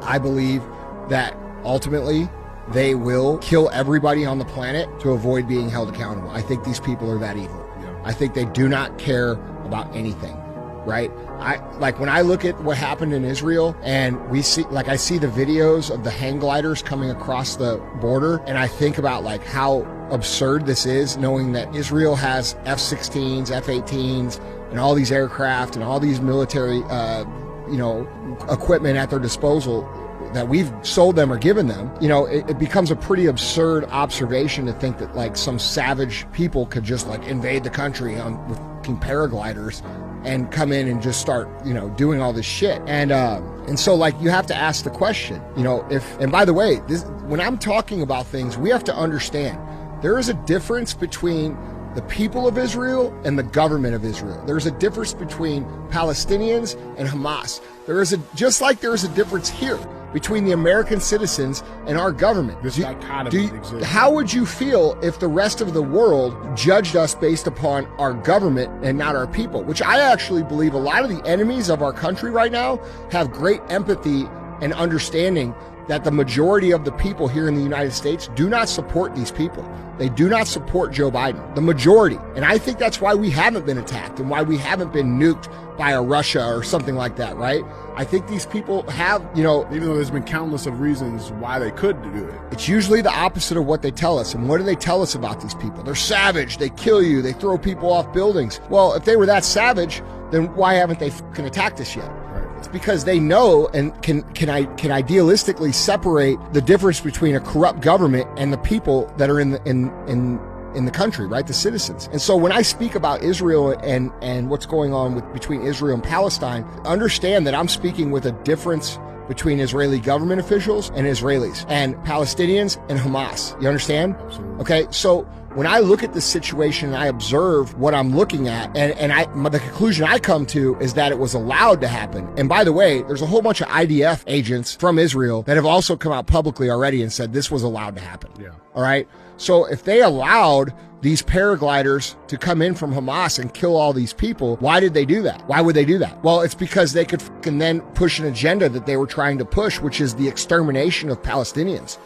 I believe that ultimately they will kill everybody on the planet to avoid being held accountable. I think these people are that evil. Yeah. I think they do not care about anything, right? When I look at what happened in Israel and I see the videos of the hang gliders coming across the border, and I think about like how absurd this is, knowing that Israel has F-16s, F-18s, and all these aircraft and all these military, equipment at their disposal that we've sold them or given them. It becomes a pretty absurd observation to think that like some savage people could just like invade the country with paragliders and come in and just start, doing all this shit. And so like you have to ask the question, and by the way, when I'm talking about things, we have to understand there is a difference between the people of Israel and the government of Israel. There's a difference between Palestinians and Hamas. Just like there is a difference here between the American citizens and our government. This dichotomy exists. How would you feel if the rest of the world judged us based upon our government and not our people? Which I actually believe a lot of the enemies of our country right now have great empathy and understanding that the majority of the people here in the United States do not support these people. They do not support Joe Biden, the majority. And I think that's why we haven't been attacked and why we haven't been nuked by a Russia or something like that, right? I think these people have, even though there's been countless of reasons why they could do it. It's usually the opposite of what they tell us. And what do they tell us about these people? They're savage, they kill you, they throw people off buildings. Well, if they were that savage, then why haven't they fucking attacked us yet? It's because they know and can idealistically separate the difference between a corrupt government and the people that are in the country, right? The citizens. And so when I speak about Israel and what's going on between Israel and Palestine, understand that I'm speaking with a difference between Israeli government officials and Israelis and Palestinians and Hamas. You understand? Absolutely. Okay, so when I look at this situation and I observe what I'm looking at, the conclusion I come to is that it was allowed to happen. And by the way, there's a whole bunch of IDF agents from Israel that have also come out publicly already and said this was allowed to happen. Yeah. All right. So if they allowed these paragliders to come in from Hamas and kill all these people, why did they do that? Why would they do that? Well, it's because they could then push an agenda that they were trying to push, which is the extermination of Palestinians.